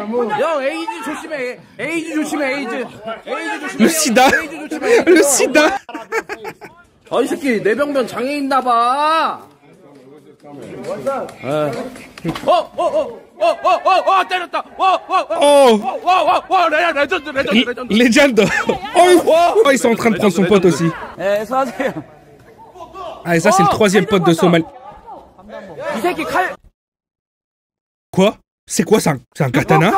형 에이즈 조심해. 에이즈 조심해. 에이즈 조심해. Le sida. Le sida. 아, 이 새끼 뇌병변 장애 있나 봐. 때렸다. 레전드. Legend. Oh, ils sont en train de prendre son pote aussi. 예, 수고하세요. Ah, et ça, c'est le troisième pote de Somalie. 이 새끼 칼. Quoi? C'est quoi ça? C'est un katana?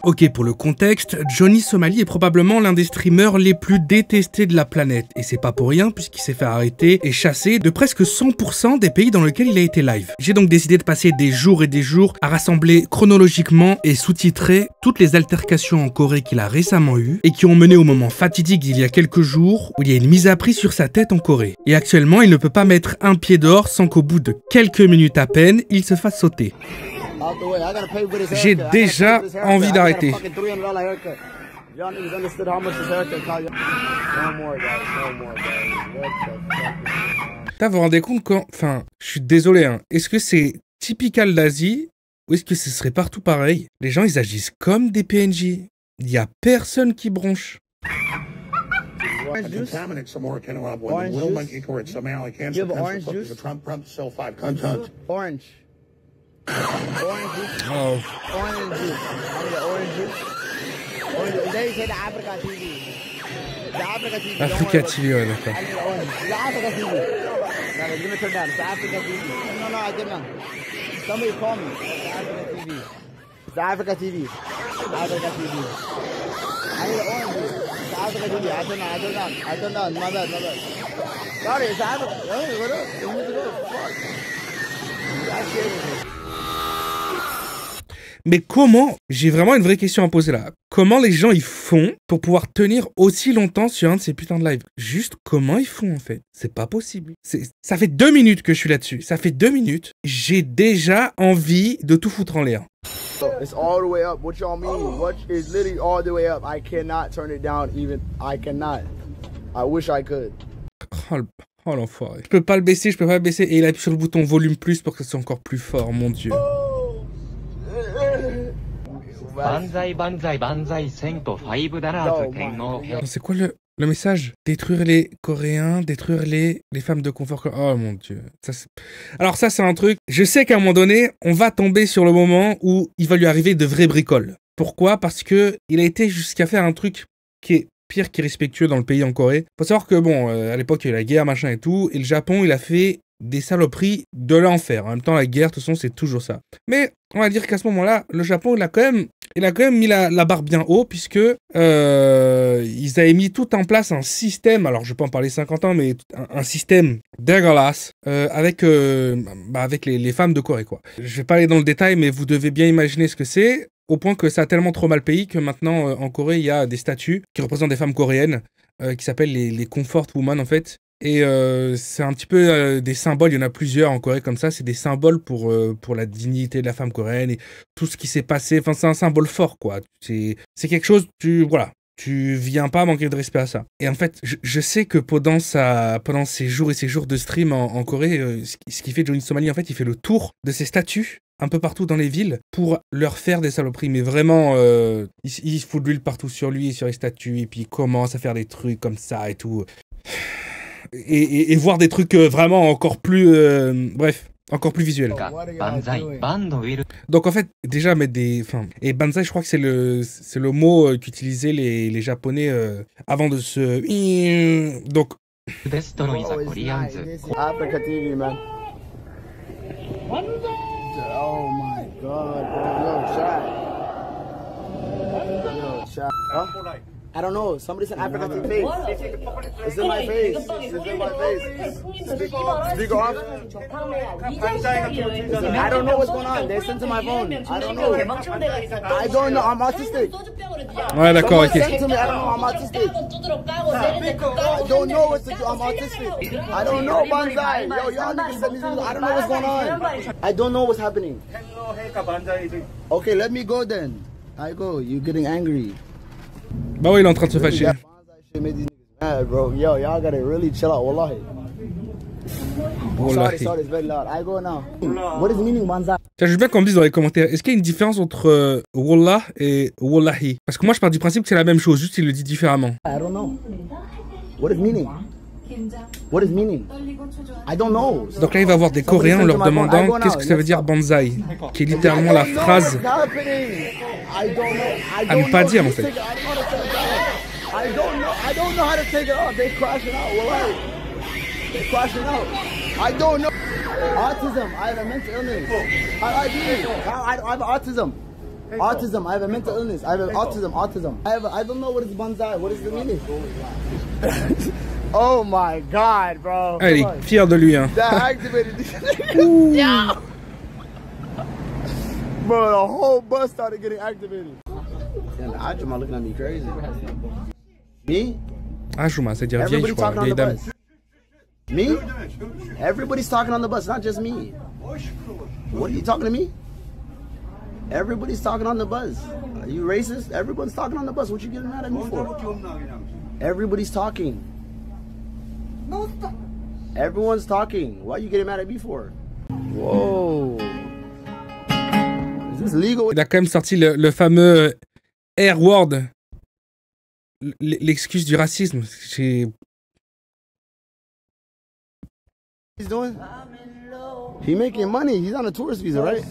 Ok, pour le contexte, Johnny Somalie est probablement l'un des streamers les plus détestés de la planète. Et c'est pas pour rien puisqu'il s'est fait arrêter et chasser de presque 100% des pays dans lesquels il a été live. J'ai donc décidé de passer des jours et des jours à rassembler chronologiquement et sous-titrer toutes les altercations en Corée qu'il a récemment eues et qui ont mené au moment fatidique d'il y a quelques jours où il y a une mise à prix sur sa tête en Corée. Et actuellement, il ne peut pas mettre un pied dehors sans qu'au bout de quelques minutes à peine, il se fasse sauter. J'ai déjà envie d'arrêter. Vous vous rendez compte quand... Enfin, je suis désolé, hein. Est-ce que c'est typical d'Asie ou est-ce que ce serait partout pareil? Les gens, ils agissent comme des PNJ. Il n'y a personne qui bronche. Orange juice? Orange juice? You have orange juice? Orange. Orange juice. Oh. Orange juice. I need orange juice. Orange juice. They say the Africa TV. The Africa TV. Africa TV, ouais, d'accord. I need orange. The Africa TV. No, let me turn down. It's the Africa TV. No, I didn't. Somebody call me. It's the Africa TV. It's the Africa TV. I need orange juice. It's the Africa TV. I turned down. My bad. Sorry, it's the Africa. Hey, what up? You need to go. Fuck. That's it. Mais comment, j'ai vraiment une vraie question à poser là, comment les gens ils font pour pouvoir tenir aussi longtemps sur un de ces putains de lives? Juste comment ils font en fait? C'est pas possible. Ça fait 2 minutes que je suis là-dessus, ça fait 2 minutes, j'ai déjà envie de tout foutre en l'air. It's all the way up. What y'all mean? What is literally all the way up? I cannot turn it down even. I cannot. I wish I could. Oh l'enfoiré. Je peux pas le baisser et il appuie sur le bouton volume plus pour que ce soit encore plus fort, mon dieu. C'est quoi le message? Détruire les Coréens, détruire les femmes de confort. Oh mon dieu. Alors ça c'est un truc, je sais qu'à un moment donné, on va tomber sur le moment où il va lui arriver de vraies bricoles. Pourquoi? Parce que il a été jusqu'à faire un truc qui est pire qu'irrespectueux dans le pays en Corée. Faut savoir que bon, à l'époque il y a eu la guerre, machin et tout, et le Japon il a fait des saloperies de l'enfer. En même temps la guerre, de toute façon c'est toujours ça. Mais on va dire qu'à ce moment-là, le Japon il a quand même mis la barre bien haut puisque ils avaient mis tout en place un système, alors je vais pas en parler 50 ans, mais un système dégueulasse avec les femmes de Corée quoi. Je vais pas aller dans le détail, mais vous devez bien imaginer ce que c'est. Au point que ça a tellement trop mal payé que maintenant, en Corée, il y a des statues qui représentent des femmes coréennes qui s'appellent les comfort women, en fait. Et c'est un petit peu des symboles, il y en a plusieurs en Corée comme ça. C'est des symboles pour la dignité de la femme coréenne et tout ce qui s'est passé. Enfin, c'est un symbole fort, quoi. C'est quelque chose, tu viens pas manquer de respect à ça. Et en fait, je sais que pendant ces jours et ces jours de stream en Corée, ce qu'il fait Johnny Somalie, en fait, il fait le tour de ces statues un peu partout dans les villes pour leur faire des saloperies. Mais vraiment, il fout de l'huile partout sur lui et sur les statues et puis il commence à faire des trucs comme ça et tout. Et voir des trucs vraiment encore plus... bref, encore plus visuels. Donc en fait, déjà mettre des... Et banzai, je crois que c'est le mot qu'utilisaient les Japonais avant de se... Donc... Africa TV, man. Oh my god, Yo, shot. Huh? I don't know. Somebody said Africa TV. It's in my face. It's in my face. Speaker off. I don't know what's going on. They sent to my phone. I don't know. I don't know. I'm autistic. Ouais, d'accord, ok. Send to me. I don't know. I'm autistic. I don't know what to do. I'm autistic. I don't know, Banzai. Yo, y'all niggas send me. I don't know what's going on. I don't know what's happening. Okay, let me go then. I go. You getting angry? Bah oui, il est en train de se fâcher. Yo, y'all gotta really chill out, wallahi. Wallahi. Sorry, it's very loud. I go now. What is the meaning banzai? Tiens, je veux bien qu'on me dise dans les commentaires, est-ce qu'il y a une différence entre Wallah et Wallahi? Parce que moi, je pars du principe que c'est la même chose, juste il le dit différemment. I don't know. What is meaning? What is meaning? I don't know. Donc là, il va voir des Coréens en leur demandant qu'est-ce que ça veut dire banzai, qui est littéralement la phrase à ne pas dire en fait. I don't know how to take it off. They crashing out. Wallahi. They crashing out. I don't know. Autism. I have a mental illness. I have autism. Autism. I have a mental illness. I have autism. I don't know what is banzai. What is the meaning? Oh my God, bro. Ah, il est fier de lui, hein. That activated this. Yeah. Bro, the whole bus started getting activated. And Ajuma looking at me crazy. Me? Ajuma, c'est-à-dire vieille, je Everybody crois, talking on vieille the dame. bus. Me? Everybody's talking on the bus, not just me. What are you talking to me? Everybody's talking on the bus. Are you racist? Everyone's talking on the bus. What you getting mad at me for? Everybody's talking. Everyone's talking. Why are you getting mad at me for? Whoa. Is this legal? Il a quand même sorti le fameux R-word, l'excuse du racisme. He's doing? He making money. He's on a tourist visa, right?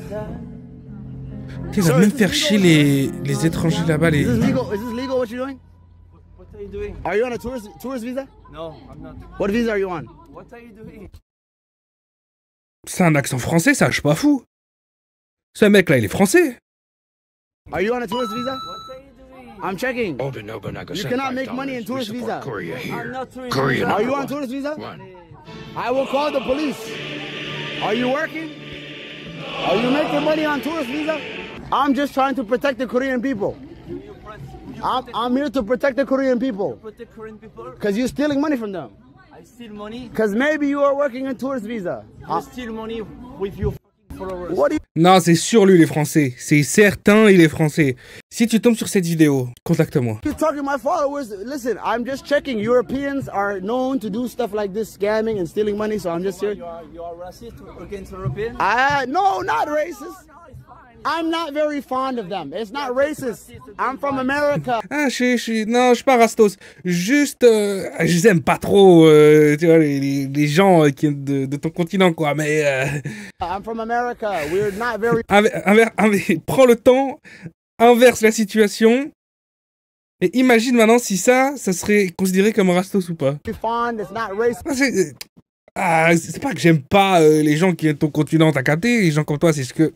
Il va même faire chier les étrangers là-bas. Is this legal what you're doing? What are you doing? Are you on a tourist visa? No, I'm not. What visa are you on? What are you doing? C'est un accent français, ça, je suis pas fou. Ce mec-là, il est français. Are you on a tourist visa? What are you doing? I'm checking. You cannot make money in tourist visa. I'm not doing Are you on tourist visa? I will call the police. Are you working? Are you making money on tourist visa? I'm just trying to protect the Korean people. I'm here to protect the Korean people. Protect Korean people. Because you're stealing money from them. I steal money. Because maybe you are working in tourist visa. You steal money with your fucking followers. What do you... Non, c'est sur lui, il est français. C'est certain, il est français. Si tu tombes sur cette vidéo, contacte-moi. You're talking to my followers. Listen, I'm just checking. Europeans are known to do stuff like this, scamming and stealing money. So I'm just here. You are racist against Europeans? No, not racist. I'm not very fond of them. It's not racist. I'm from America. Ah, non, je suis pas rastos. Juste, je les aime pas trop, tu vois, les gens de ton continent, quoi. Mais, I'm from America. We're not very... prends le temps, inverse la situation, et imagine maintenant si ça serait considéré comme rastos ou pas. fond. It's not racist. C'est pas que j'aime pas les gens qui sont de ton continent, t'as capté. Les gens comme toi, c'est ce que...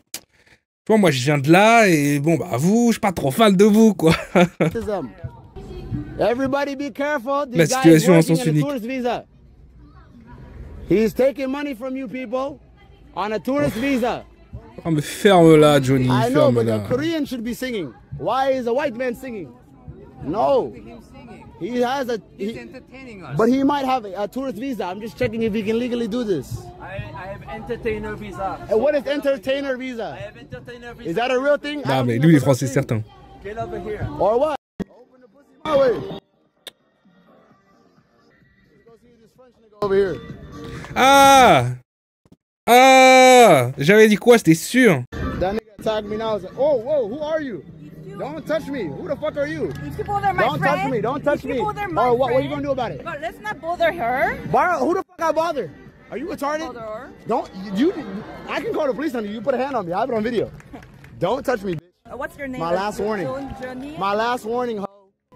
Tu vois, moi, je viens de là, et bon, bah, vous, je suis pas trop fan de vous, quoi. Everybody be careful. La situation en sens unique. Visa. He's taking money from you people on a tourist visa. Oh, mais ferme-la, Johnny, I know, but ferme-la. the Korean should be singing. Why is a white man singing? No. He has a... He's entertaining us. But he might have a tourist visa. I'm just checking if he can legally do this. I have entertainer visa. And what is entertainer visa? I have entertainer visa. Is that a real thing? Non, mais lui, il est français, certain. Get over here. Or what? Open the pussy my way. Let's go see this French nigga over here. Ah, j'avais dit quoi, c'était sûr. That nigga tagged me now. Like, oh, whoa, who are you? Don't touch me. Who the fuck are you? These people, they're my Don't friend. touch me. Don't touch These me. people, they're my Or what are you friend. gonna do about it? But let's not bother her. Who the fuck I bother? Are you retarded? Bother her. Don't you? I can call the police on you. You put a hand on me. I have it on video. Don't touch me, bitch. What's your name? My last warning. Johnny? My last warning, ho.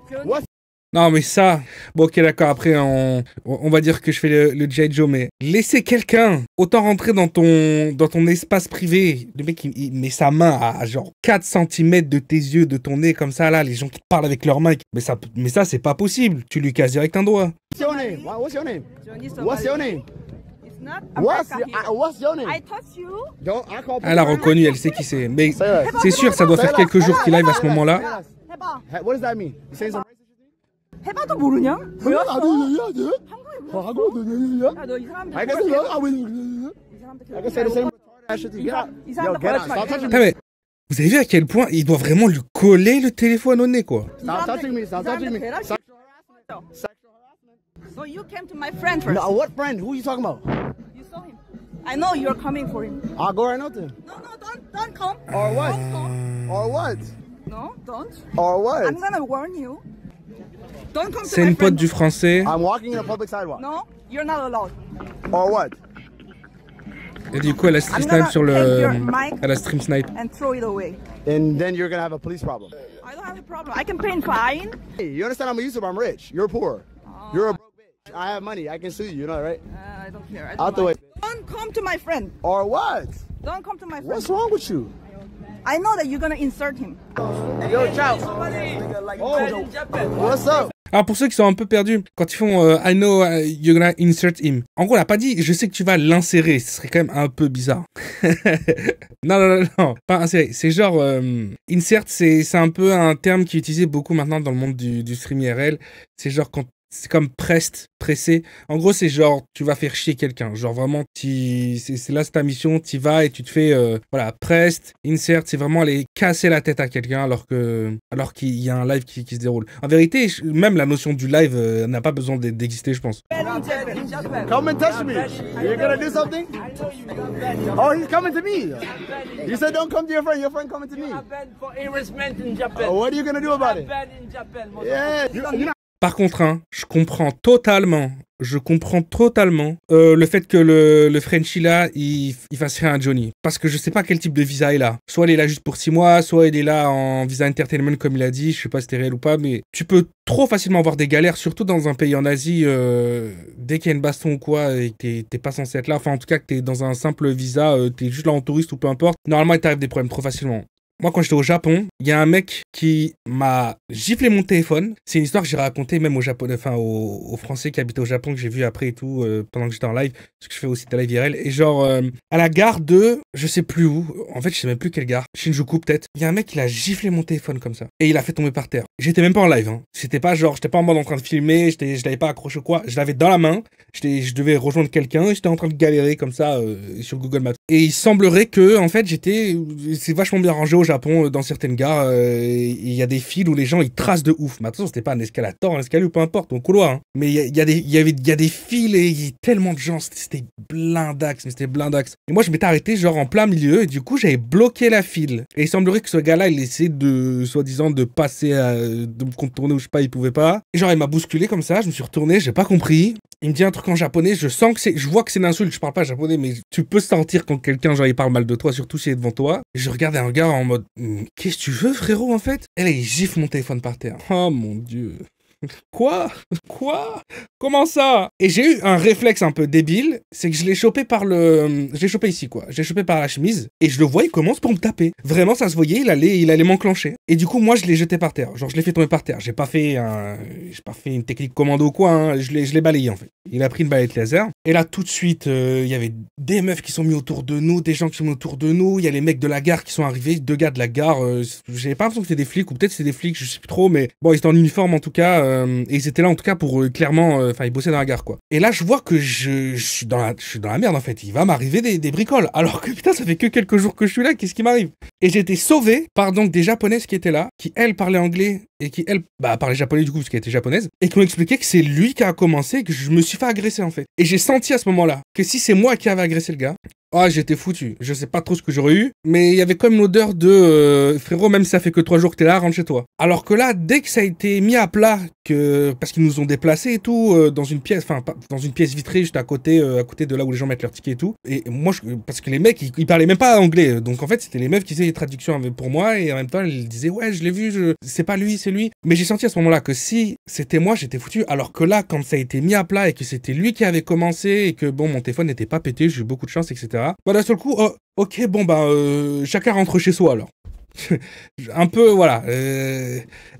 Johnny? What's Non, mais ça... Bon, ok, d'accord, après, on va dire que je fais le G.I. Joe, mais laisser quelqu'un autant rentrer dans ton espace privé. Le mec, il met sa main à genre 4 cm de tes yeux, de ton nez, comme ça, là, les gens qui te parlent avec leur main. Mais ça, c'est pas possible. Tu lui casses direct un doigt. your name? What's your name? Johnny What's your name? It's not What's America here. what's your name? I touch you. Don't. I call. Elle a reconnu, elle sait qui c'est. Mais Say that. c'est sûr, ça doit faire quelques jours qu'il live à ce moment-là. 해봐. Hey, what does that mean? You saying some racist 해봐도 모르냐? shit? 뭐야? I 야, 너 이 사람들 can say 이 I can say the same retarded ass shit to you. Get out. 이 Yo, 사람들 get out. Stop touching Putain, me. mais vous avez vu à quel point il doit vraiment lui coller le téléphone au nez, quoi. Stop touching me. Stop touching me. 사람들 Sexual harassment. So you came to my friend first. No, what friend? Who are you talking about? You saw him. I know you're coming for him. I'll go right now to him. No, don't come. Or what? Don't come. Or what? No, don't. Or what? I'm gonna warn you. Don't come to C'est my une pote friend. du français. I'm walking in a public sidewalk. No, you're not allowed. Or what? Et du coup, elle a stream I'm gonna snipe sur le. take your mic. Elle a stream snipe. And throw it away. And then you're gonna have a police problem. I don't have a problem. I can pay in fine. Hey, you understand I'm a YouTuber, I'm rich. You're poor. You're a broke bitch. I have money. I can sue you, you know, right? I don't care. I Out don't the way. mind. Don't come to my friend. Or what? Don't come to my friend. What's wrong with you? I know that you're gonna insert him. Yo, ciao. What's up? Alors pour ceux qui sont un peu perdus, quand ils font I know you're gonna insert him. En gros, elle a pas dit je sais que tu vas l'insérer. Ce serait quand même un peu bizarre. non, pas insérer. C'est genre insert, c'est un peu un terme qui est utilisé beaucoup maintenant dans le monde du stream IRL. C'est genre quand c'est comme pressé. En gros, c'est genre, tu vas faire chier quelqu'un. Genre vraiment, c'est là, c'est ta mission, tu vas et tu te fais, voilà, pressed, insert, c'est vraiment aller casser la tête à quelqu'un alors qu'il y a un live qui se déroule. En vérité, même la notion du live n'a pas besoin d'exister, je pense. Come and touch me. You're gonna do something? Oh, he's coming to me. You said don't come to your friend coming to me. For harassment in Japan. What are you gonna do about it? Banned in Japan. Yeah, you're not. Par contre, hein, je comprends totalement le fait que le Frenchie là, il fasse rien à Johnny. Parce que je sais pas quel type de visa il a. Soit il est là juste pour 6 mois, soit il est là en visa entertainment comme il a dit. Je sais pas si c'était réel ou pas, mais tu peux trop facilement avoir des galères, surtout dans un pays en Asie, dès qu'il y a une baston ou quoi, et que t'es pas censé être là. Enfin, en tout cas, que t'es dans un simple visa, t'es juste là en touriste ou peu importe. Normalement, il t'arrive des problèmes trop facilement. Moi, quand j'étais au Japon, il y a un mec qui m'a giflé mon téléphone. C'est une histoire que j'ai racontée même aux Japonais, enfin aux Français qui habitaient au Japon, que j'ai vu après et tout, pendant que j'étais en live, parce que je fais aussi des live IRL. Et genre, à la gare de, je sais plus où, en fait, je sais même plus quelle gare, Shinjuku peut-être, il y a un mec qui a giflé mon téléphone comme ça. Et il a fait tomber par terre. J'étais même pas en live, hein. C'était pas genre, j'étais pas en mode en train de filmer, je l'avais pas accroché ou quoi, je l'avais dans la main, je devais rejoindre quelqu'un, et j'étais en train de galérer comme ça sur Google Maps. Et il semblerait que, en fait, c'est vachement bien rangé au Japon, dans certaines gares, il y a des fils où les gens ils tracent de ouf. Mais attention, c'était pas un escalator, un escalier ou peu importe, au couloir. Hein. Mais il y a des fils et il y a tellement de gens, c'était blindax, mais c'était blindax. Et moi je m'étais arrêté genre en plein milieu et du coup j'avais bloqué la file. Et il semblerait que ce gars-là il essayait de, soi-disant, de passer, de me contourner ou je sais pas, il pouvait pas. Et genre il m'a bousculé comme ça, je me suis retourné, j'ai pas compris. Il me dit un truc en japonais, je vois que c'est une insulte, je parle pas japonais, mais tu peux sentir quand quelqu'un, genre, il parle mal de toi, surtout s'il est devant toi. Et je regardais un gars en mode, qu'est-ce que tu veux, frérot, en fait? Et là, il gifle mon téléphone par terre. Oh mon dieu. Quoi? Comment ça? Et j'ai eu un réflexe un peu débile, c'est que je l'ai chopé ici, quoi. Je l'ai chopé par la chemise, et je le vois, il commence pour me taper. Vraiment, ça se voyait, il allait m'enclencher. Et du coup, moi, je l'ai jeté par terre. Genre, je l'ai fait tomber par terre. J'ai pas fait une technique commando ou quoi, hein. Je l'ai balayé, en fait. Il a pris une balayette laser. Et là, tout de suite, il y avait des meufs qui sont mis autour de nous, des gens qui sont mis autour de nous. Il y a les mecs de la gare qui sont arrivés, 2 gars de la gare. J'avais pas l'impression que c'était des flics, ou peut-être c'était des flics, je sais plus trop, mais bon, ils étaient en uniforme, en tout cas. Et ils étaient là en tout cas pour clairement, enfin ils bossaient dans la gare quoi. Et là je vois que je suis dans la merde en fait. Il va m'arriver des bricoles. Alors que putain ça fait que quelques jours que je suis là. Qu'est-ce qui m'arrive? Et j'ai été sauvé par donc des japonaises qui étaient là, qui elles parlaient anglais et qui elles parlaient japonais du coup parce qu'elle était japonaise et qui m'ont expliqué que c'est lui qui a commencé et que je me suis fait agresser en fait. Et j'ai senti à ce moment-là que si c'est moi qui avais agressé le gars, ah, j'étais foutu. Je sais pas trop ce que j'aurais eu, mais il y avait comme une odeur de frérot, même si ça fait que 3 jours que t'es là, rentre chez toi. Alors que là, dès que ça a été mis à plat, parce qu'ils nous ont déplacés et tout, dans une pièce, enfin, dans une pièce vitrée juste à côté de là où les gens mettent leurs tickets et tout. Et moi, parce que les mecs, ils parlaient même pas anglais. Donc en fait, c'était les meufs qui faisaient les traductions pour moi et en même temps, ils disaient, ouais, je l'ai vu, c'est pas lui, c'est lui. Mais j'ai senti à ce moment-là que si c'était moi, j'étais foutu. Alors que là, quand ça a été mis à plat et que c'était lui qui avait commencé et que bon, mon téléphone n'était pas pété, j'ai eu beaucoup de chance, etc. Bah d'un seul coup, ok, bon bah chacun rentre chez soi alors. Un peu, voilà,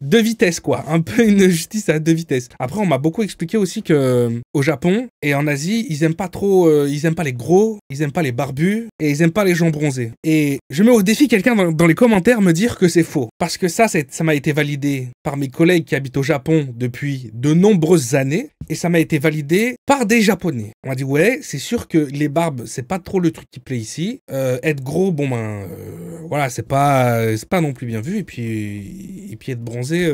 2 vitesses quoi, un peu une justice à 2 vitesses. Après, on m'a beaucoup expliqué aussi que au Japon et en Asie, ils aiment pas trop, ils aiment pas les gros, ils aiment pas les barbus et ils aiment pas les gens bronzés. Et je mets au défi quelqu'un dans les commentaires me dire que c'est faux, parce que ça m'a été validé par mes collègues qui habitent au Japon depuis de nombreuses années et ça m'a été validé par des Japonais. On m'a dit ouais, c'est sûr que les barbes, c'est pas trop le truc qui plaît ici. Être gros, bon ben, voilà, c'est pas non plus bien vu et puis être bronzé,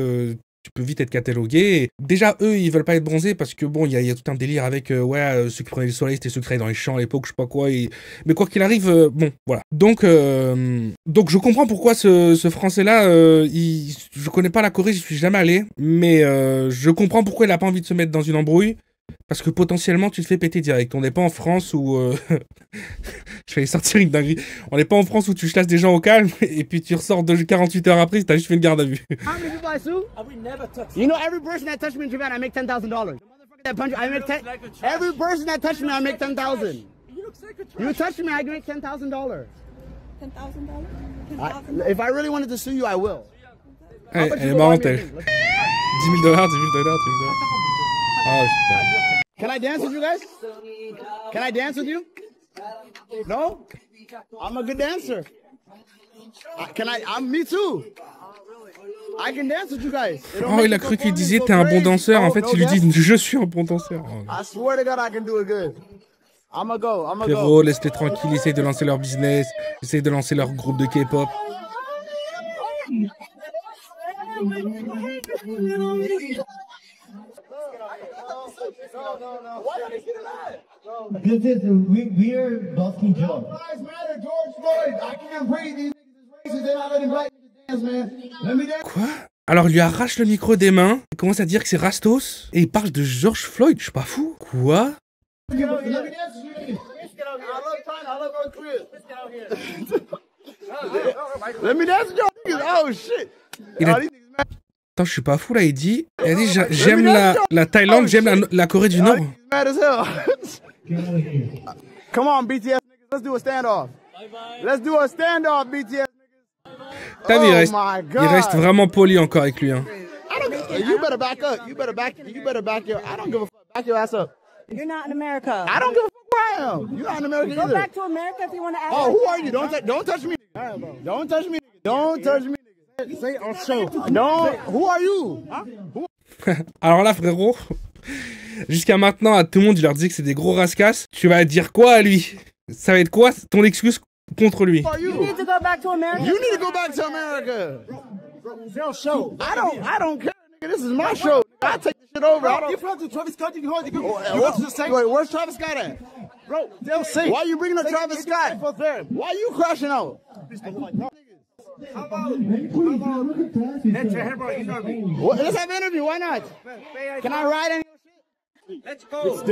tu peux vite être catalogué. Et déjà, eux, ils veulent pas être bronzés parce que bon, il y a tout un délire avec, ceux qui prenaient le soleil, c'était ceux qui travaillaient dans les champs à l'époque, je sais pas quoi. Mais quoi qu'il arrive, bon, voilà. Donc je comprends pourquoi ce Français-là, je connais pas la Corée, j'y suis jamais allé, mais je comprends pourquoi il a pas envie de se mettre dans une embrouille. Parce que potentiellement, tu te fais péter direct. On n'est pas en France où... je vais sortir une dinguerie. On n'est pas en France où tu chasses des gens au calme et puis tu ressors de 48 heures après, t'as juste fait une garde à vue. How many people I sue? I would never touch You know, every person that touched me in Japan, I make $10,000. The motherfucker that punched me, I make 10. Every person that touched me, I make 10,000. You look like a You trash. touched me, I make $10,000. $10,000? $10,000? If I really wanted to sue you, I will. Elle est marrante, elle. $10,000, $10,000. Ah, putain. Can I dance with you guys? Can I dance with you? No? I'm a good dancer. Me too. I can dance with you guys. Oh, il a cru qu'il disait t'es un bon danseur. En fait, il lui dit je suis un bon danseur. Oh, I swear to God, I can do it good. I'ma go. frérot, laisse-les tranquilles. Ils essayent de lancer leur business. Ils essayent de lancer leur groupe de K-pop. We're busking Joe. Quoi? Alors, il lui arrache le micro des mains. Il commence à dire que c'est Rastos. Et il parle de George Floyd. Je suis pas fou. Quoi? Let me dance with y'all niggas. Oh shit. Il a... Attends, je suis pas fou là, il dit j'aime la Thaïlande, j'aime la Corée du Nord. Mad as hell. Come on, BTS niggas, let's do a standoff. Let's do a standoff, BTS niggas. T'as vu, Oh il reste vraiment poli encore avec lui. Hein. You better back up. You better back your. I don't give a fuck. Back your ass up. You're not in America. I don't give a fuck where I am. You're not in America Go either. back to America if you want to act Oh, like who are you? Don't touch me. Don't touch me. Don't touch me. Say on show. Don't. Who are you? Huh? Alors là, frérot, jusqu'à maintenant, à tout le monde, il leur dit que c'est des gros rascasses. Tu vas dire quoi à lui? Ça va être quoi ton excuse contre lui? Who are You you? need to go back to America. You need to go back to America. Show. I don't care, nigga. This is my show. I take this shit over. I don't. You from Travis Scott? You can hold it. Wait, where's Travis Scott at? Bro, they'll say. Why you bringing up Travis Scott? Why you crashing out? Let your hair, bro. You know me. Let's have an interview. Why not? Can I ride any? Let's go.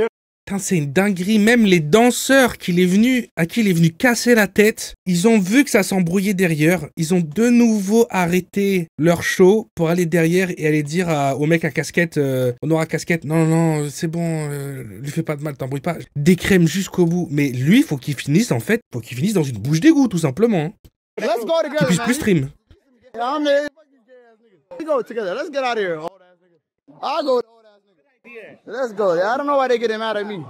Putain, c'est une dinguerie. Même les danseurs à qui il est venu casser la tête, ils ont vu que ça s'embrouillait derrière. Ils ont de nouveau arrêté leur show pour aller derrière et aller dire au mec à casquette, au noir à casquette, non, c'est bon, lui fais pas de mal, t'embrouille pas. Décrème jusqu'au bout. Mais lui, faut qu'il finisse dans une bouche d'égout, tout simplement. Hein. Let's go Qu'il together, puisse man. plus stream. I'm the We go together. Let's get out of here. Old ass nigga. I'll go with old ass nigga. Let's go. I don't know why they getting mad at me.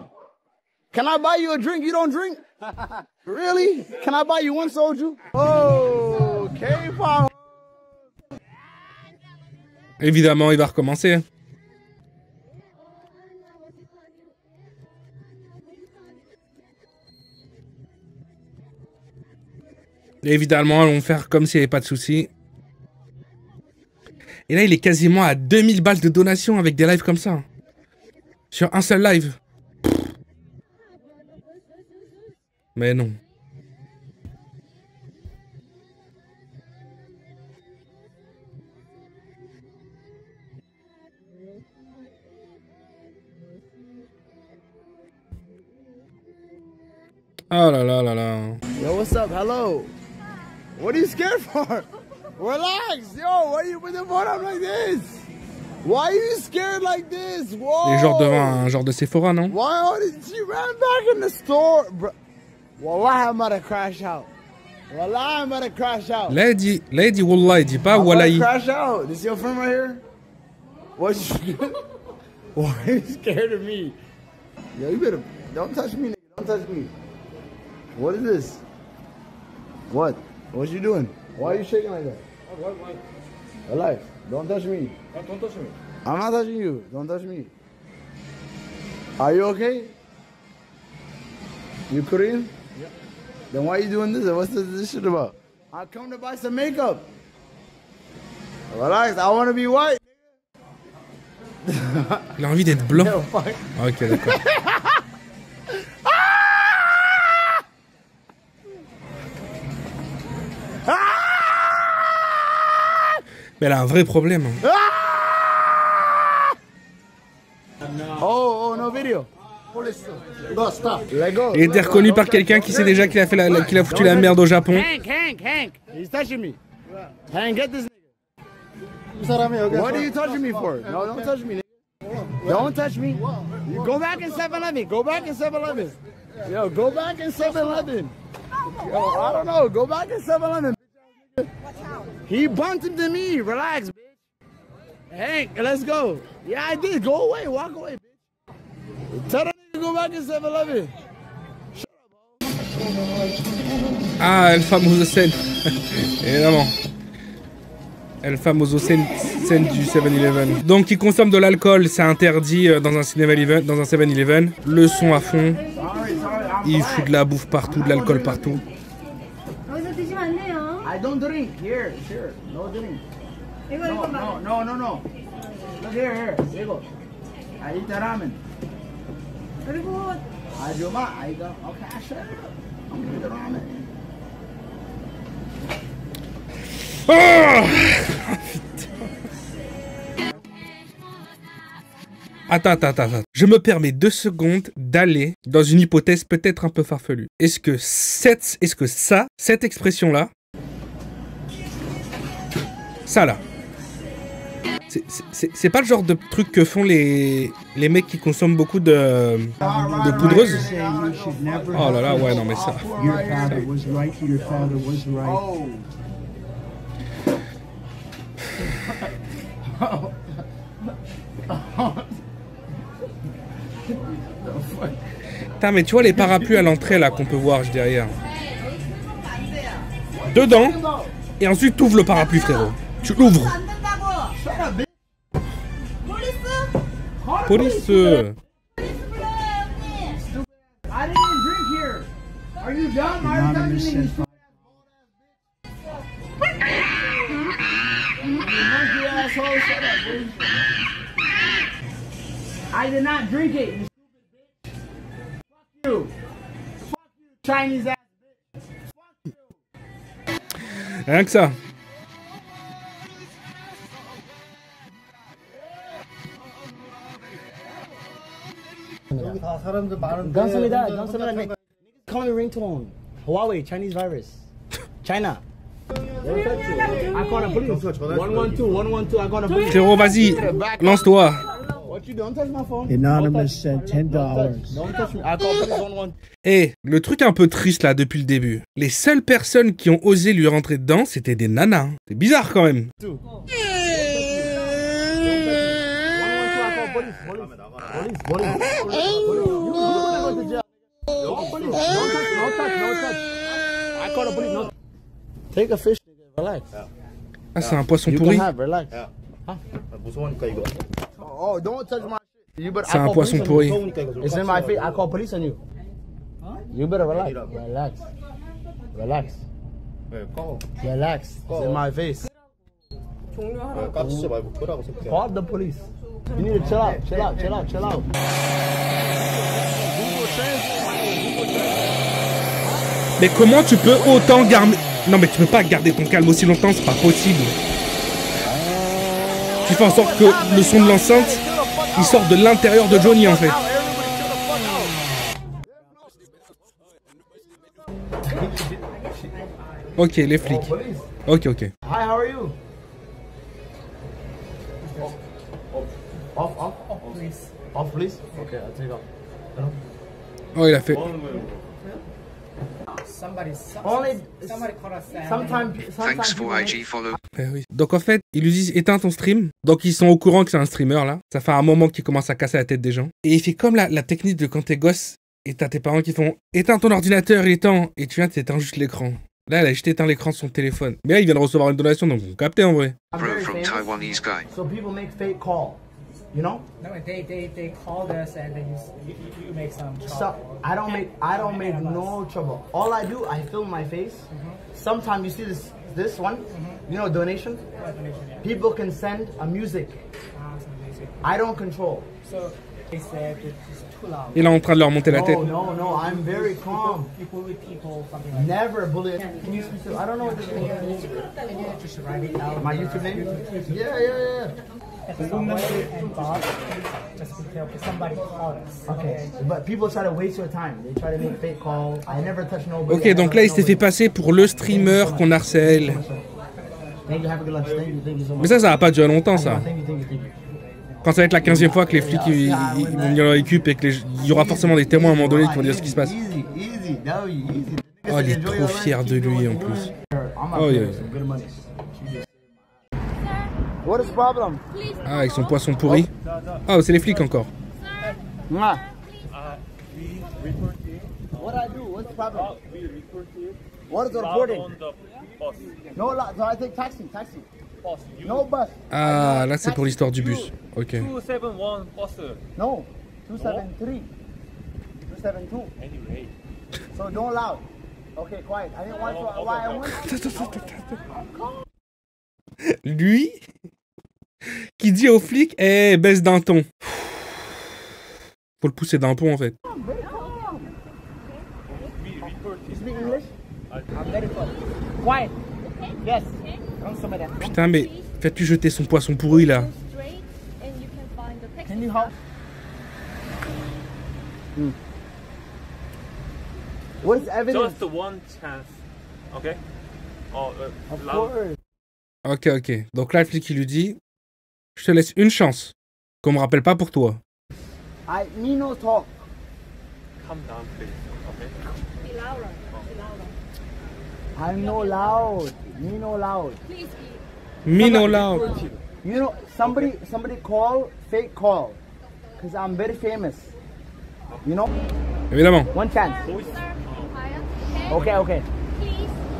Can I buy you a drink? You don't drink? Really? Can I buy you one soju? Oh, K-pop. Évidemment, il va recommencer. Et évidemment, ils vont faire comme s'il n'y avait pas de soucis. Et là, il est quasiment à 2000 balles de donation avec des lives comme ça. Sur un seul live. Mais non. Oh là là là là. Yo, what's up? Hello. What are you scared for? Relax. Yo, why are you putting the phone up like this? Why are you scared like this? Whoa. Les genres devant un genre de Sephora, non? Why did she ran back in the store? Bro. Wallah, I'm about to crash out. Wallah, I'm about to crash out. Là, il dit Wallah, il dit pas I'm about to Wallahi. crash out. This your friend right here? What's Why are you scared of me? Yo, you better don't touch me, nigga. Don't touch me. What is this? What? What you doing? Why are you shaking like that? What? Alive. Don't touch me. Don't touch me. I'm not touching you. Don't touch me. Are you okay? You Korean? Yeah. Then why are you doing this? What's this shit about? I come to buy some makeup. Relax. I want to be white. Il a envie d'être blanc. Ah, ok, d'accord. Mais elle a un vrai problème. Hein. Oh, no video. Go, stop. Let go. Il a été reconnu par quelqu'un qui sait déjà qu'il a, qu'il a foutu la merde au Japon. Hank. He's touching me. Hank, get this nigga. What are you touching me for? No, don't touch me, nigga. Don't touch me. You go back in 7-Eleven. Go back in 7-Eleven. Yo, go back in 7-Eleven. Yo, I don't know. Go back in 7-Eleven. He bumped into me. Relax, bitch. Hank, let's go. Yeah, I did. Go away. Walk away, bitch. Tell that nigga to go back in 7-Eleven. Ah, El Famoso scène. Évidemment. El Famoso scène du 7-Eleven. Donc, qui consomme de l'alcool, c'est interdit dans un 7-Eleven. Le son à fond. Il fout de la bouffe partout, de l'alcool partout. I don't drink. Here. No drink. No. Look here. Here go. I eat the ramen. I do my. I go. Okay, sure. I'm gonna eat the ramen. Oh Attends. Je me permets 2 secondes d'aller dans une hypothèse peut-être un peu farfelue. Est-ce que cette expression-là, ça là, c'est pas le genre de truc que font les mecs qui consomment beaucoup de poudreuse? Oh là là, ouais, non mais ça. Your father was right. Your father was right. Putain, mais tu vois les parapluies à l'entrée là qu'on peut voir juste derrière. Dedans, et ensuite tu ouvres le parapluie, frérot. Tu l'ouvres. Police. I didn't even drink here. Are you dumb? Are you Anonymous touching me? said, Monkey asshole, shut up, dude. I did not drink it, you stupid bitch. Fuck you. Fuck you, Chinese ass bitch. Fuck you. Rien que ça. 감사합니다. Call me ringtone. Huawei, Chinese virus. China. I call the police. 112. I call the police. Frérot, vas-y, lance-toi. What you doing? Don't touch my phone. Anonymous said $10. Don't touch me. I call police 112. Et le truc un peu triste là depuis le début, les seules personnes qui ont osé lui rentrer dedans, c'était des nanas. C'est bizarre quand même. Take a fish, relax. Ah, c'est un poisson You pourri. can have, relax. Oh, don't touch my shit. You better. C'est un poisson pourri. It's in my face. I call police on you. You better relax. Relax. It's in my face. Call the police. You need to chill out. Mais comment tu peux autant garder... Non mais tu peux pas garder ton calme aussi longtemps, c'est pas possible. Tu fais en sorte que le son de l'enceinte, il sort de l'intérieur de Johnny en fait. Ok, les flics. Ok. Hi, how are you? Off, please. Okay, I'll take off. Oh, il a fait... Thanks for IG follow. Eh oui. Donc en fait, ils lui disent éteins ton stream. Donc ils sont au courant que c'est un streamer là. Ça fait un moment qu'il commence à casser la tête des gens. Et il fait comme la technique de quand t'es gosse et t'as tes parents qui font éteins ton ordinateur, éteins. Et tu viens, t'éteins juste l'écran. Là, elle a juste éteint l'écran de son téléphone. Mais là, il vient de recevoir une donation, donc vous captez en vrai. Bro from Taiwanese guy. So people make fake call, you know? No, they called us and then you make some trouble. So I don't make no trouble. All I do, I film my face. Sometimes you see this one, you know, donation. What donation, yeah. People can send a music. I don't control. So they said it's too loud. Il est en train de leur monter la tête. No, I'm very calm. People with people, something like that. Never bully. Can you speak to? I don't know what this name is. Can you just write it down? My YouTube name? Yeah. And Bob, just be careful. Somebody called us. Okay, but people try to waste your time. They try to make fake calls. I never touch nobody. Ok, donc là, il s'est fait passer pour le streamer qu'on harcèle. Thank you, have a good lunch. Thank you so much. Mais ça va pas durer longtemps, ça. Thank you. Quand ça va être la 15e fois que les flics ils vont venir leur récup et qu'il y aura forcément des témoins à un moment donné qui vont dire ce qui se passe. Easy. Oh, il est trop fier de lui en plus. Oh, yeah. What is the problem? Ah, avec son poisson pourri. Ah, c'est les flics encore. What I do? What's the problem? What is the reporting? No, so I take taxi. No bus. Ah, là c'est pour l'histoire du bus. Ok. 271 bus. No, 273. 272. Anyway. So don't loud. Okay, quiet. I didn't want to. Why I want? Lui qui dit aux flics, eh, baisse d'un ton. Faut le pousser d'un pont en fait. You speak English? I'm very good. Quiet. Yes. Don't some of that. Putain, mais faites-lui jeter son poisson pourri là. Can you help? What is evidence? Just one chance. Okay? Of loud. course. Ok. Donc là, le flic il lui dit, je te laisse une chance. Qu'on me rappelle pas pour toi. Me no talk. Calm down, please. Okay? I'm no loud. Me no loud. Me no loud. You know, somebody call, fake call. Because I'm very famous. You know? Évidemment. One chance. Okay.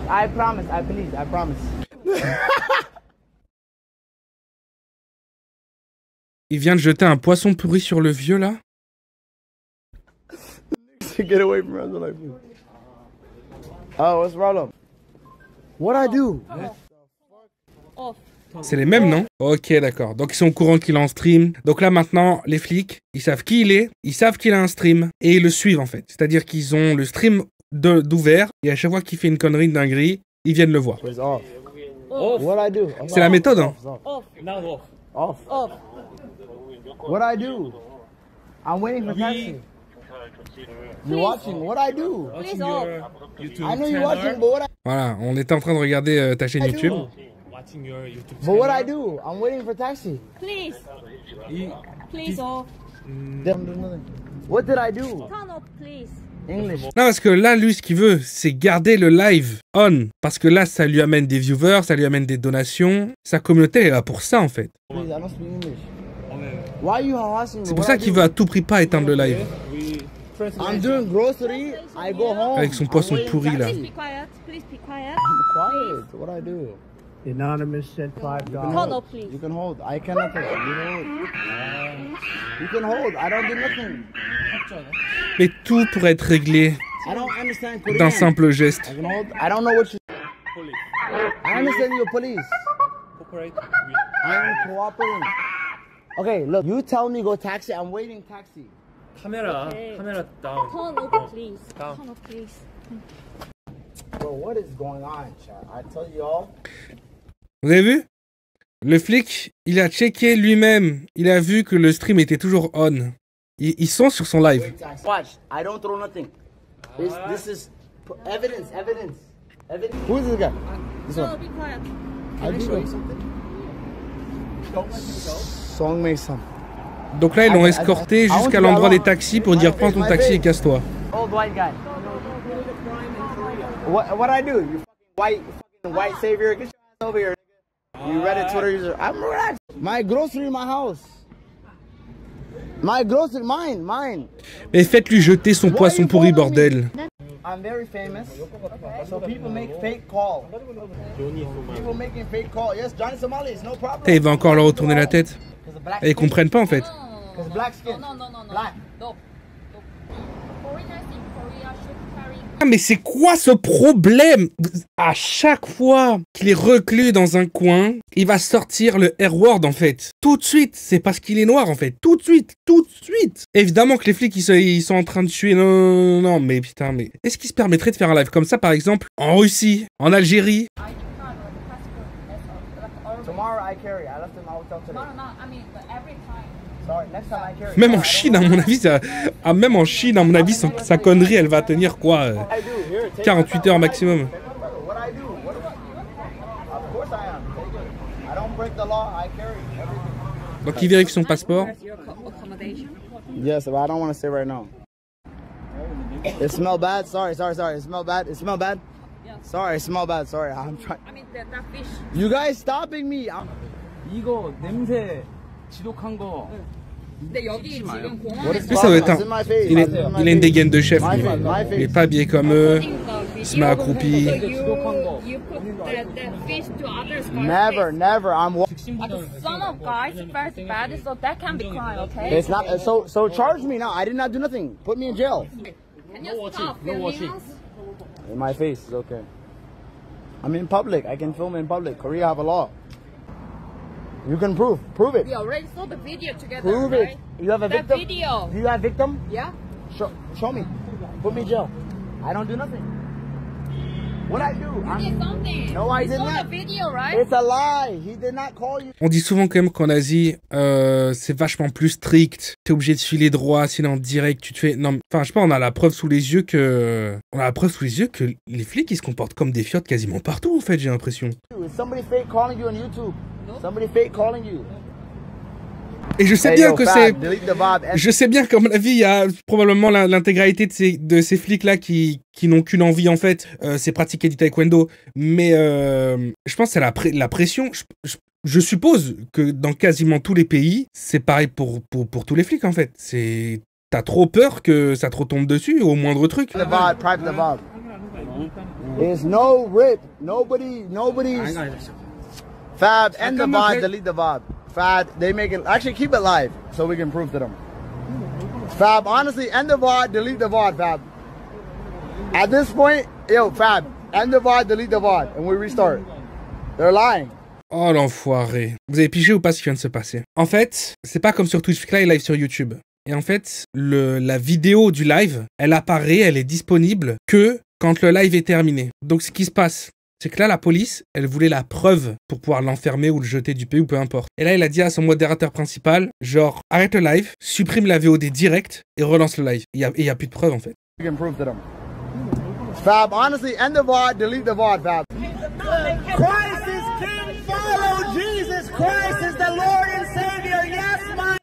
I promise, I promise. Il vient de jeter un poisson pourri sur le vieux là. Get away from us like this. Oh, what's the problem? What I do? C'est les mêmes, non? Ok, d'accord. Donc ils sont au courant qu'il est en stream. Donc là maintenant, les flics, ils savent qui il est, ils savent qu'il a un stream et ils le suivent en fait. C'est-à-dire qu'ils ont le stream d'ouvert et à chaque fois qu'il fait une connerie, une dinguerie, ils viennent le voir. It's off. What I do? C'est la méthode, hein? Now Off. What I do? I'm waiting for taxi. You're watching. What I do? Please off. I know you're watching, but what I Voilà, on était en train de regarder ta chaîne YouTube. watching your YouTube but what I do? I'm waiting for taxi. Please. Please off. What did I do? Turn off, please. English. Non, parce que là, lui, ce qu'il veut, c'est garder le live on. Parce que là, ça lui amène des viewers, ça lui amène des donations. Sa communauté est là pour ça, en fait. Please, I don't speak English. Why are you harassing me? C'est pour ça qu'il veut à tout prix pas éteindre le live. I'm doing grocery. I go home. Avec son poisson I'm waiting pourri, là. taxi. Be quiet. Please be quiet. Quiet. What I do? Anonymous sent $5. Turn off, please. You can hold. I cannot take it. You can hold. I don't do nothing. Mais tout pourrait être réglé I don't understand Korean. d'un simple geste. I can hold. I don't know what you. I understand you're police. Cooperate I am cooperating. Okay, look. You tell me go taxi. I'm waiting taxi. Camera down. Turn off, please. Down. Turn off, please. Bro, what is going on, chat? I tell you all. Vous avez vu? Le flic, il a checké lui-même. Il a vu que le stream était toujours on. Ils sont sur son live. Watch. I don't throw nothing. This is evidence. Who is this guy? This No, one. be quiet. I do show you something. Song Mason. Donc là, ils l'ont escorté jusqu'à l'endroit des taxis pour dire prends ton taxi et casse-toi. Old white guy. What I do? You fucking white savior. Get your ass over here. You Reddit Twitter user. I'm relaxed. My grocery in my house. My grocery, mine. Mais faites-lui jeter son poisson pourri, bordel. I'm very famous, so people make fake calls. People making fake calls. Yes, Johnny Somalis, no problem. Et il va encore leur retourner la tête. Et ils comprennent pas en fait. Because black skin. No. Black. No. Foreigners in Korea should carry Ah, mais c'est quoi ce problème? À chaque fois qu'il est reclus dans un coin, il va sortir le R-word en fait. Tout de suite, c'est parce qu'il est noir en fait. Tout de suite, tout de suite. Évidemment que les flics ils sont en train de tuer. Non, non, non, non, mais putain, mais est-ce qu'il se permettrait de faire un live comme ça par exemple en Russie, en Algérie? Tomorrow I carry. I left in my hotel today. I mean, every time. Sorry, next time I carry. Même en Chine, à mon avis, même en Chine, à mon avis, sa connerie, elle va tenir quoi 48 heures maximum. What I do? Of course I am. Take it. I don't break the law. I carry everything. Donc il vérifie son passeport. Your accommodation. Yes, but I don't want to say right now. It smell bad. Sorry. It smell bad. It smell bad. Yeah. Sorry, it smell bad. Sorry, I'm trying. I mean, that fish. You guys stopping me? 이거 냄새 지독한 거. 근데 여기 지금 공항에 What is Ça doit être It's in my face. il It's in my a une face. dégaine de chef. My Lui. face, my Il est face. pas habillé comme eux. Il se met accroupi. you put that fish to others. Never. I'm. Some of guys very bad, so that can be crime, okay? It's not. So charge me now. I did not do nothing. Put me in jail. Can you stop filming us? In my face is okay. I'm in public. I can film in public. Korea have a law. You can prove it. We already saw the video together, Prove right? it. You have a That victim. video. Do you have victim? Yeah? Show me. Put me in jail. I don't do nothing. What I do? You did something. No, I We did saw not. the video, right? It's a lie. He did not call you. On dit souvent quand même qu'en Asie, c'est vachement plus strict. T'es obligé de filer droit, sinon en direct, tu te fais... Non, enfin, je sais pas, on a la preuve sous les yeux que... les flics, ils se comportent comme des fiottes quasiment partout, en fait, j'ai l'impression. Is somebody fake calling you on YouTube? Somebody fake calling you. Et je sais Hey, bien yo, que Fab, c'est... delete the vibe. Je sais bien qu'à mon avis, il y a probablement l'intégralité de ces flics-là qui n'ont qu'une envie, en fait, c'est pratiquer du taekwondo. Mais je pense que c'est la pression. Je suppose que dans quasiment tous les pays, c'est pareil pour tous les flics, en fait. T'as trop peur que ça te retombe dessus au moindre truc. The vibe, private the vibe. There's no rip. Nobody's. Fab, end the vibe, delete the vibe. Fab, they make it. Actually, keep it live so we can prove to them. Fab, honestly, end the VOD, delete the VOD, Fab. At this point, yo, Fab, end the VOD, delete the VOD, and we restart. They're lying. Oh l'enfoiré. Vous avez pigé ou pas ce qui vient de se passer? En fait, c'est pas comme sur Twitch, là il live sur YouTube. Et en fait, la vidéo du live, elle apparaît, elle est disponible que quand le live est terminé. Donc ce qui se passe, c'est que là, la police, elle voulait la preuve pour pouvoir l'enfermer ou le jeter du pays ou peu importe. Et là, il a dit à son modérateur principal, genre, arrête le live, supprime la VOD direct et relance le live. Et il y a plus de preuves, en fait. We can prove to them. Fab, honestly, end the VOD, delete the VOD, Fab. Christ is King, follow Jesus Christ is the Lord and Savior. Yes, my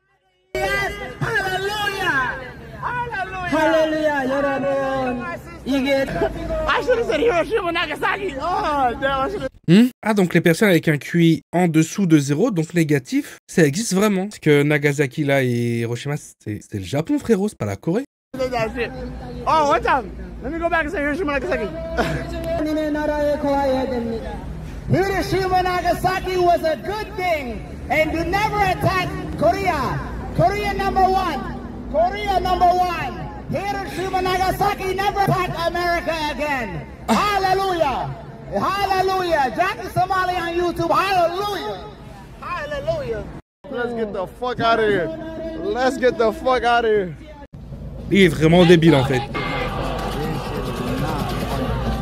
yes. Hallelujah. Hallelujah. 여러분. I should have said Hiroshima, Nagasaki. Oh, damn, I should have. Ah, donc les personnes avec un QI en dessous de 0, donc négatif, ça existe vraiment. Parce que Nagasaki, là, et Hiroshima, c'est le Japon, frérot, c'est pas la Corée. Oh, one time. Let me go back and say Hiroshima, Nagasaki. Hiroshima, Nagasaki was a good thing. And do never attack Korea. Korea number one. Korea number one. Hiroshima, Nagasaki, never attack America again. Hallelujah. Hallelujah. Jackie Somali on YouTube. Hallelujah. Hallelujah. Let's get the fuck out of here. Let's get the fuck out of here. Il est vraiment débile, en fait.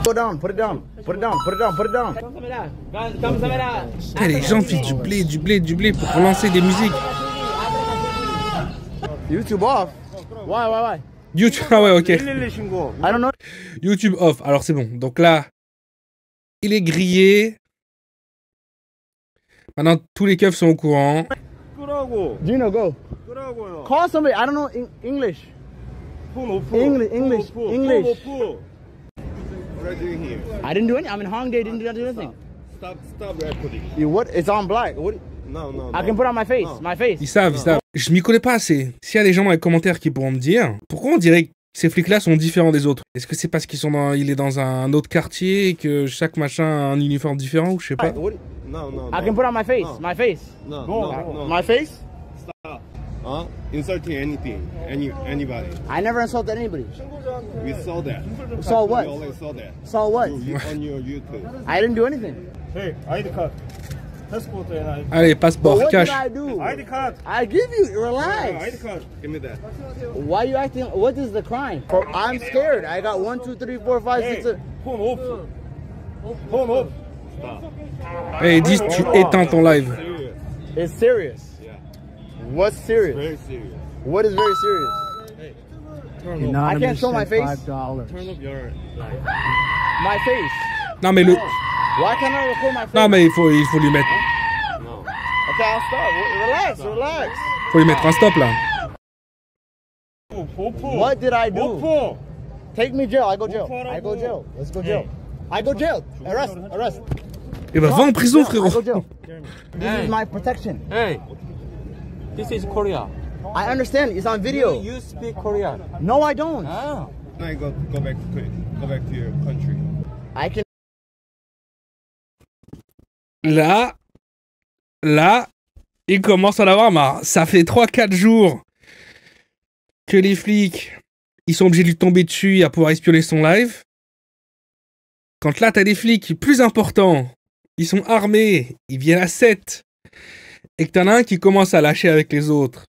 Go down, put it down. Put it down, put it down, put it down. Putain, les gens filent du blé pour relancer des musiques. YouTube off. Why? YouTube, ah ouais, ok. I don't know. YouTube off, alors c'est bon. Donc là, il est grillé. Maintenant, tous les keufs sont au courant. Gino, go. Call somebody. I don't know English. English. What are you doing here? I didn't do anything. I'm in Hongdae. Didn't do anything. Stop recording. You what? It's on black. What? No. I can put on my face. No. My face. Ils savent. Je m'y connais pas assez. S'il y a des gens dans les commentaires qui pourront me dire, pourquoi on dirait que ces flics-là sont différents des autres? Est-ce que c'est parce qu'il est dans un autre quartier et que chaque machin a un uniforme différent ou je sais pas? No. I can put on my face. No. My face. No. My face. Stop. Insulting anything, anybody. I never insulted anybody. We saw that. Saw what? We always saw that. Saw what? On your YouTube. I didn't do anything. Hey, ID card. Passport and ID. Allez, But passeport, what cash. did I do? ID card. I give you. ID Relax. card. Give me that. Why you acting? What is the crime? I'm scared. I got 1, 2, 3, 4, 5, 6. Phone off. Phone off. Allez, dis, tu éteins ton live. Serious. It's serious. Yeah. What's serious? Very serious. What is very serious? I can't show my face. Turn up your light. My face. Non mais le, Why can't I record my face? non mais il faut lui mettre, Okay, I'll stop. Relax, relax. faut lui mettre un stop là. What did I do? Take me jail. I go jail. I go jail. Let's go jail. I go jail. Arrest. Arrest. Et bah va en prison I frérot. go jail. This is my protection. Hey, this is Korea. I understand. It's on video. You speak Korean. No, I don't. Now you go back to your country. I can. Là, il commence à en avoir marre. Ça fait 3-4 jours que les flics, ils sont obligés de lui tomber dessus à pouvoir espionner son live. Quand là, t'as des flics plus importants, ils sont armés, ils viennent à 7, et que t'en as un qui commence à lâcher avec les autres.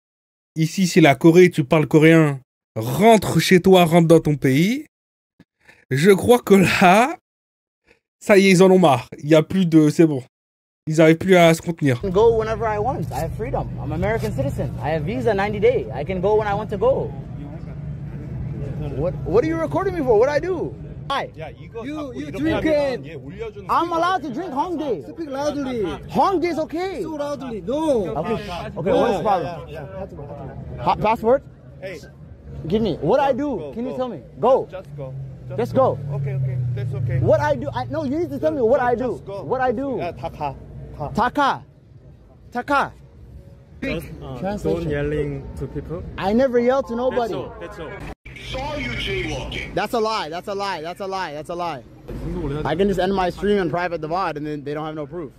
Ici, c'est la Corée, tu parles coréen. Rentre chez toi, rentre dans ton pays. Je crois que là, ça y est, ils en ont marre. Il y a plus de... C'est bon. Ils n'arrivent plus à se contenir. I can go whenever I want. I have freedom. I'm an American citizen. I have visa 90 days. I can go when I want to go. What are you recording me for? What I do? Hi. Yeah, You drinking. I'm allowed to drink Hongdae. Speak loudly. Hongdae is okay. So loudly. No. Okay, what's the problem? Passport? Hey, Give me. What I do? Can you tell me? Go. just go. Let's go. Okay, that's okay. What I do? No, you need to tell me what I do. Just go. What I do? Yeah, Taka. Taka. Don't Translation. yelling to people. I never yell to nobody. That's all. That's a lie. That's a lie. That's a lie. That's a lie. I can just end my stream in private the VOD and then they don't have no proof.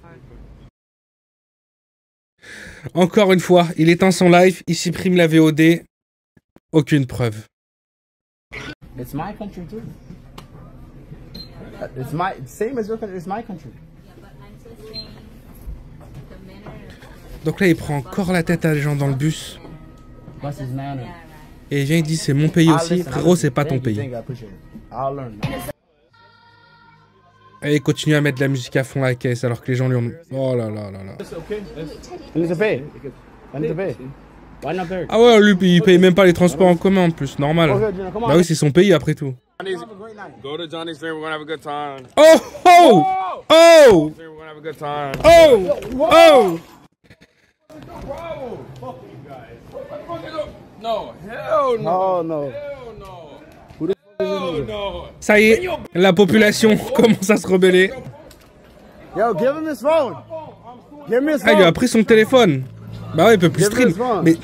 Encore une fois, il éteint son live, il supprime la VOD. Aucune preuve. It's my country too. It's my same as your country. It's my country. Donc là, il prend encore la tête à des gens dans le bus. What's his manner? Et il vient, il dit c'est mon pays aussi. Frérot, c'est pas ton pays. Thank you, I appreciate it. I'll learn. Et il continue à mettre de la musique à fond à la caisse alors que les gens lui ont... Oh là là là là. I need to pay. I need to pay. Why not pay? Ah ouais, lui, il paye même pas les transports en commun en plus, normal. Okay, Gina, come on. Bah oui, c'est son pays après tout. Go to Johnny's stream. We're gonna have a good time. Oh oh oh We're gonna have a good time. oh oh. Oh no. Ça y est, la population commence à se rebeller. Yo, give him his phone. Give me his Ah, il lui a phone. pris son téléphone. Bah ouais, il peut plus Give stream. me his phone. Mais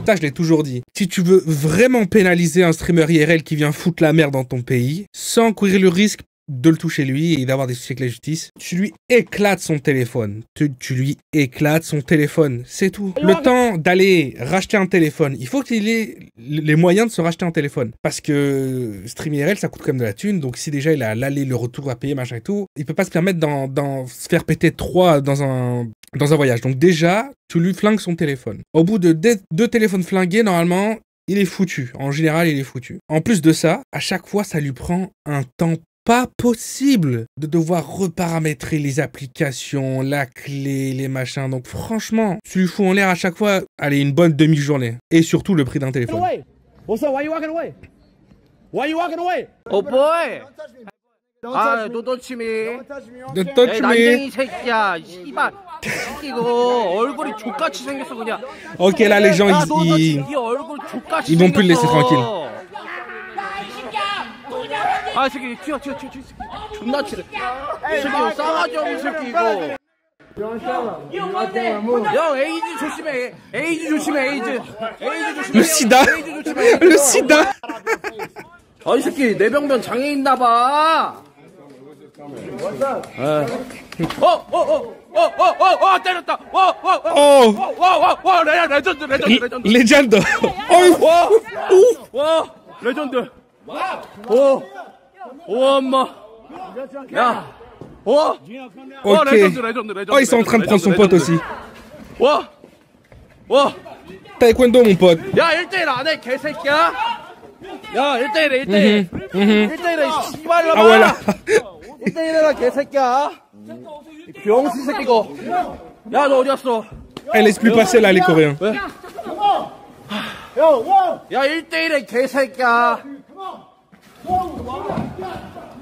ça, je l'ai toujours dit. Si tu veux vraiment pénaliser un streamer IRL qui vient foutre la merde dans ton pays, sans courir le risque de le toucher lui et d'avoir des soucis avec la justice, tu lui éclates son téléphone. Tu lui éclates son téléphone. C'est tout. Le temps d'aller racheter un téléphone, il faut qu'il ait les moyens de se racheter un téléphone. Parce que stream IRL, ça coûte quand même de la thune. Donc si déjà il a l'aller, le retour à payer, machin et tout, il peut pas se permettre d'en se faire péter 3 dans un voyage. Donc déjà, tu lui flingues son téléphone. Au bout de 2 téléphones flingués, normalement, il est foutu. En général, il est foutu. En plus de ça, à chaque fois, ça lui prend un temps pas possible de devoir reparamétrer les applications, la clé, les machins. Donc franchement, tu lui fous en l'air à chaque fois, allez, une bonne demi-journée. Et surtout le prix d'un téléphone. Away. What's up? Why you walking away? Why you walking away? Oh boy. Don't 아, touch me. 너 touch me. Don't touch me. Don't Okay? touch 에이, 난쟁이 새끼야. 씨발. 이거 얼굴이 족같이 생겼어 그냥. Ok, là les gens, 야, 너 ils 얼굴 족같이 ils vont plus le laisser tranquille. 아, 새끼 튀어. 존나 치네. 새끼 싸가지 없는 새끼 이거. 형 에이즈 조심해. 에이즈 조심해. 에이즈 조심해. Le sida. 에이즈 조심해. Le sida. 아이 새끼 내병변 장애 있나 봐. 때렸다. 레전드. Legend. 레전드. 엄마. 야. Ok. 레전드. Oh, ils sont en train de prendre son pote aussi. Taekwondo, mon pote. 야, 1대1 안 해, 개새끼야. 야, 1대1해, 1대1. 1대1해, 씨발, Ah voilà. 1대1해라, 개새끼야. 병신 새끼고. 야, 너 어디 갔어? Elle laisse plus passer là, les Coréens. 왜? 야, 1대1해, 개새끼야.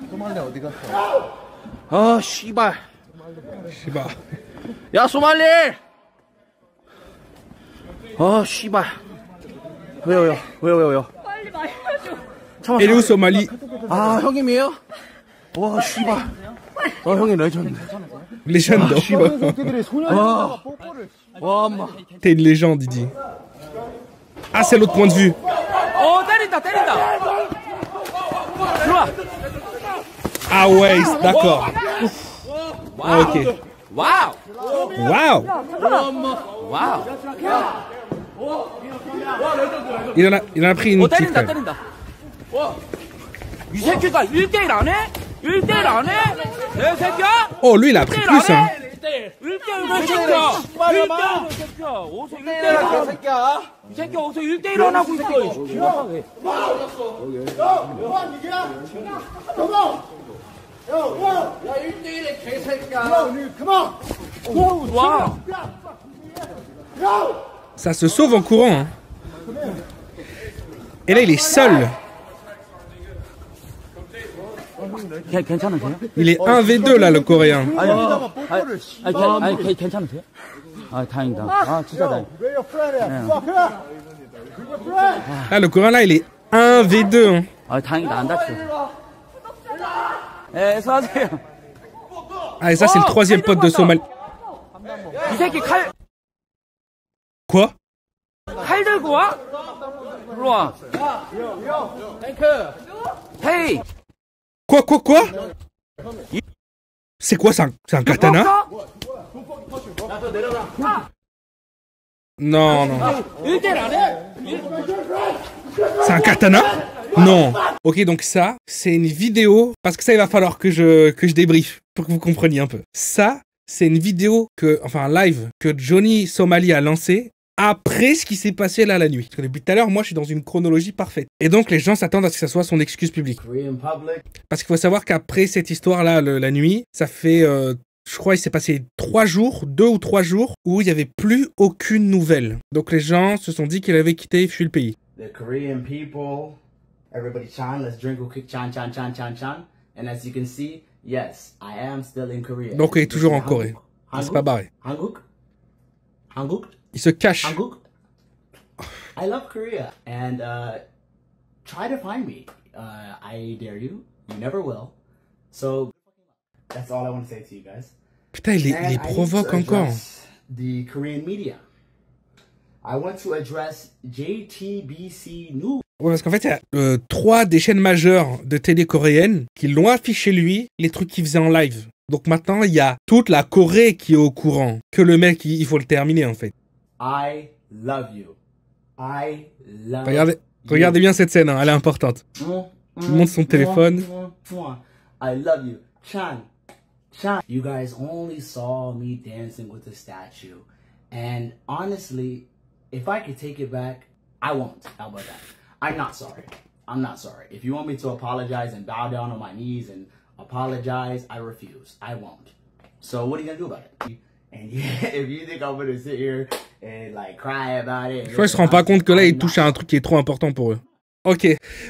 소말리 어디 갔어? 아, 씨발. Shiba. 야, 소말리! 아, 씨발. 왜요? 빨리 말해줘. Elle est où, Somalie? 아, 형님이에요? 와, 씨발. 형님 레전드. Légende. 새끼들이 소년이가 뽀뽀를. 와, 엄마. T'es une légende, il dit. Ah, c'est l'autre point de vue. 때린다. 들어와. Ah ouais, d'accord. Ah, ok. 와우. Waouh. 와우. Il en a pris une petite. quand même. 때린다. 이 새끼가 1대1 안 해? 1대1 안 해? 내 새끼야? Oh, lui, il a pris plus, hein. 1대1 새끼야. 1대1 새끼야. 어서 1대1 새끼야. 이 새끼 어서 1대1 안 하고 있어. 심각하게. 야, 1대1의 개새끼야. 와. Ça se sauve en courant. Hein. Et là, il est seul. 괜찮으세요? Il est 1v2 là, le Coréen. 아니, 괜찮으세요? 아, 다행이다. 아, 진짜 다행. Là, le Coréen là, il est 1v2. Hein. 아, 다행이다. 안 다쳐. 예, 수고하세요. Ah, et ça, c'est le troisième pote de Somalie. 이 새끼 칼 Quoi? 들고 와? 일로 와. 헤이. Quoi? C'est quoi, c'est un katana? Non. 1대1 안 해? C'est un katana? Non. Ok, donc ça, c'est une vidéo, parce que ça, il va falloir que je débriefe, pour que vous compreniez un peu. Ça, c'est une vidéo un live que Johnny Somalie a lancé après ce qui s'est passé là la nuit. Parce que depuis tout à l'heure, moi, je suis dans une chronologie parfaite. Et donc, les gens s'attendent à ce que ça soit son excuse publique. Parce qu'il faut savoir qu'après cette histoire-là, la nuit, ça fait, je crois, il s'est passé 2 ou 3 jours, où il n'y avait plus aucune nouvelle. Donc, les gens se sont dit qu'il avait quitté et fui le pays. The Korean people, everybody chan, let's drink a quick chan. And as you can see, yes, I am still in Korea. Donc, il est toujours en Corée. Il s'est pas barré. Hanguk? Il se cache. Hanguk? I love Korea. And try to find me. I dare you. You never will. So, that's all I want to say to you guys. Putain, il provoque encore. The Korean media. I want to address JTBC News. Ouais, parce qu'en fait, il y a 3 des chaînes majeures de télé coréennes qui l'ont affiché lui, les trucs qu'il faisait en live. Donc maintenant, il y a toute la Corée qui est au courant que le mec, il faut le terminer en fait. I love you. I love Regardez bien cette scène, hein, elle est importante. Il montre son téléphone. I love you. Chan. You guys only saw me dancing with the statue. And honestly, if I could take it back, I won't. How about that? I'm not sorry. If you want me to apologize and bow down on my knees and apologize, I refuse. I won't. So what are you gonna do about it? And if you think I'm gonna sit here and like cry about it, Je crois qu'il se rend pas compte que là, il touche à un truc qui est trop important pour eux. Ok,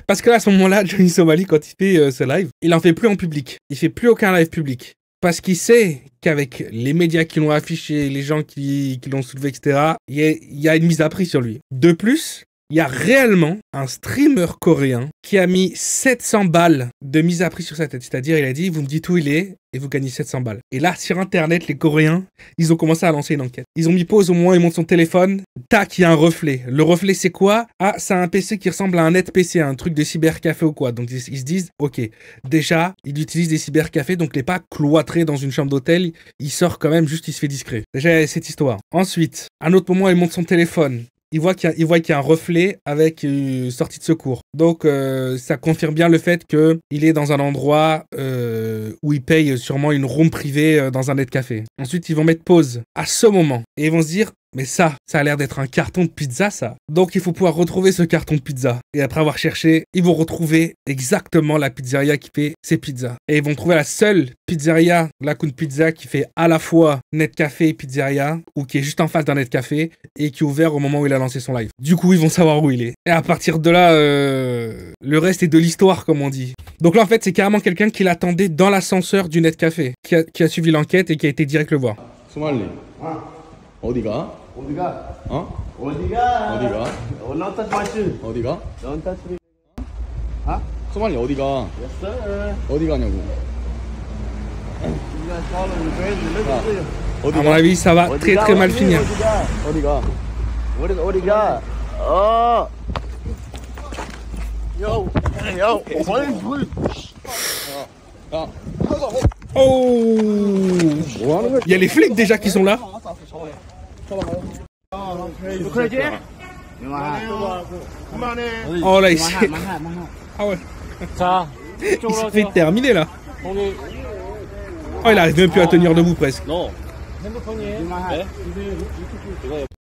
parce que là, à ce moment-là, Johnny Somalie, quand il fait ce live, il en fait plus en public. Il fait plus aucun live public. Parce qu'il sait qu'avec les médias qui l'ont affiché, les gens qui l'ont soulevé, etc., il y a une mise à prix sur lui. De plus, Il y a réellement un streamer coréen qui a mis 700 balles de mise à prix sur sa tête. C'est-à-dire, il a dit, vous me dites où il est et vous gagnez 700 balles. Et là, sur Internet, les Coréens, ils ont commencé à lancer une enquête. Ils ont mis pause au moment où ils montent son téléphone. Tac, il y a un reflet. Le reflet, c'est quoi? Ah, c'est un PC qui ressemble à un net PC, un truc de cybercafé ou quoi. Donc, ils se disent, ok, déjà, il utilise des cybercafés, donc il n'est pas cloîtré dans une chambre d'hôtel. Il sort quand même, juste il se fait discret. Déjà, il y a cette histoire. Ensuite, à un autre moment, il monte son téléphone. Il voit qu'il y a un reflet avec une sortie de secours. Donc, ça confirme bien le fait qu'il est dans un endroit où il paye sûrement une room privée dans un net café. Ensuite, ils vont mettre pause à ce moment. Et ils vont se dire, mais ça a l'air d'être un carton de pizza, ça. Donc, il faut pouvoir retrouver ce carton de pizza. Et après avoir cherché, ils vont retrouver exactement la pizzeria qui fait ces pizzas. Et ils vont trouver la seule pizzeria, la Kun Pizza, qui fait à la fois net café et pizzeria, ou qui est juste en face d'un net café, et qui est ouvert au moment où il a lancé son live. Du coup, ils vont savoir où il est. Et à partir de là, le reste est de l'histoire, comme on dit. Donc là, en fait, c'est carrément quelqu'un qui l'attendait dans l'ascenseur du net café, qui a suivi l'enquête et qui a été direct le voir. 소말리. 어디가? 어디가? 어? 어디가? 어디가? Don't touch my shoe. 어디가? Don't touch me. Huh? 소말리 어디가? Yes, sir. 어디 가냐고. You guys follow me crazy. Look at you. À mon avis, ça va très très mal finir. 어디가? 어디가? Oh. Yo. Yo. Oh! Il y a les flics déjà qui sont là. Oh là, il s'est... Ah ouais. Il s'est fait terminer là. Oh, il arrive même plus à tenir debout presque.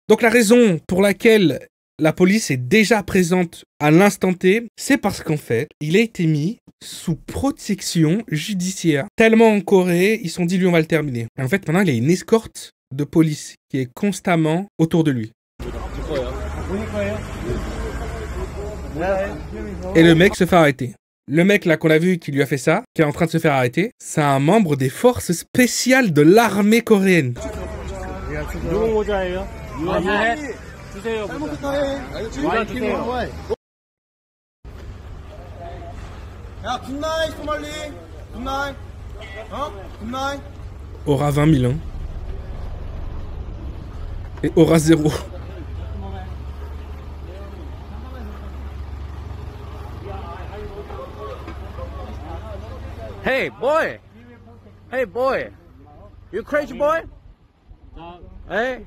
Donc la raison pour laquelle la police est déjà présente à l'instant T, c'est parce qu'en fait, il a été mis sous protection judiciaire. Tellement en Corée, ils se sont dit, lui, on va le terminer. Et en fait, maintenant, il a une escorte de police qui est constamment autour de lui. Et le mec se fait arrêter. Le mec là qu'on a vu qui lui a fait ça, qui est en train de se faire arrêter, c'est un membre des forces spéciales de l'armée coréenne. Aura 20 000 ans. Et aura 0. Hey, boy. Hey, boy. You crazy boy? Hey.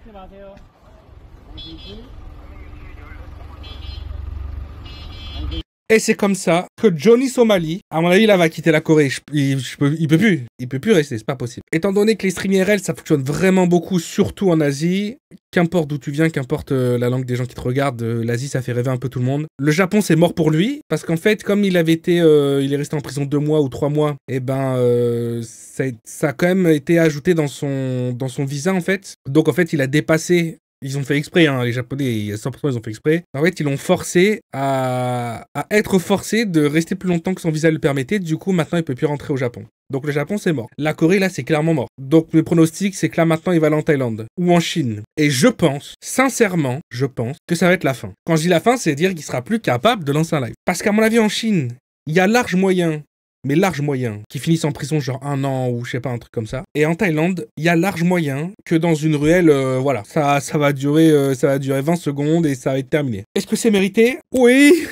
Et c'est comme ça que Johnny Somali, à mon avis, là, va quitter la Corée. Il peut plus. Il peut plus rester, c'est pas possible. Étant donné que les stream IRL, ça fonctionne vraiment beaucoup, surtout en Asie. Qu'importe d'où tu viens, qu'importe la langue des gens qui te regardent, l'Asie, ça fait rêver un peu tout le monde. Le Japon, c'est mort pour lui, parce qu'en fait, comme il avait été, il est resté en prison 2 mois ou 3 mois, et ben, ça a quand même été ajouté dans son visa, en fait. Donc, en fait, il a dépassé. Ils ont fait exprès, hein, les Japonais, à 100% ils ont fait exprès. En fait, ils l'ont forcé à être forcé de rester plus longtemps que son visa le permettait. Du coup, maintenant, il peut plus rentrer au Japon. Donc le Japon, c'est mort. La Corée, là, c'est clairement mort. Donc le pronostic, c'est que là, maintenant, il va aller en Thaïlande ou en Chine. Et je pense, sincèrement, que ça va être la fin. Quand je dis la fin, c'est dire qu'il sera plus capable de lancer un live. Parce qu'à mon avis, en Chine, il y a large moyen, qui finissent en prison genre 1 an ou je sais pas, un truc comme ça. Et en Thaïlande, il y a large moyen que dans une ruelle, voilà, ça va durer 20 secondes et ça va être terminé. Est-ce que c'est mérité? Oui.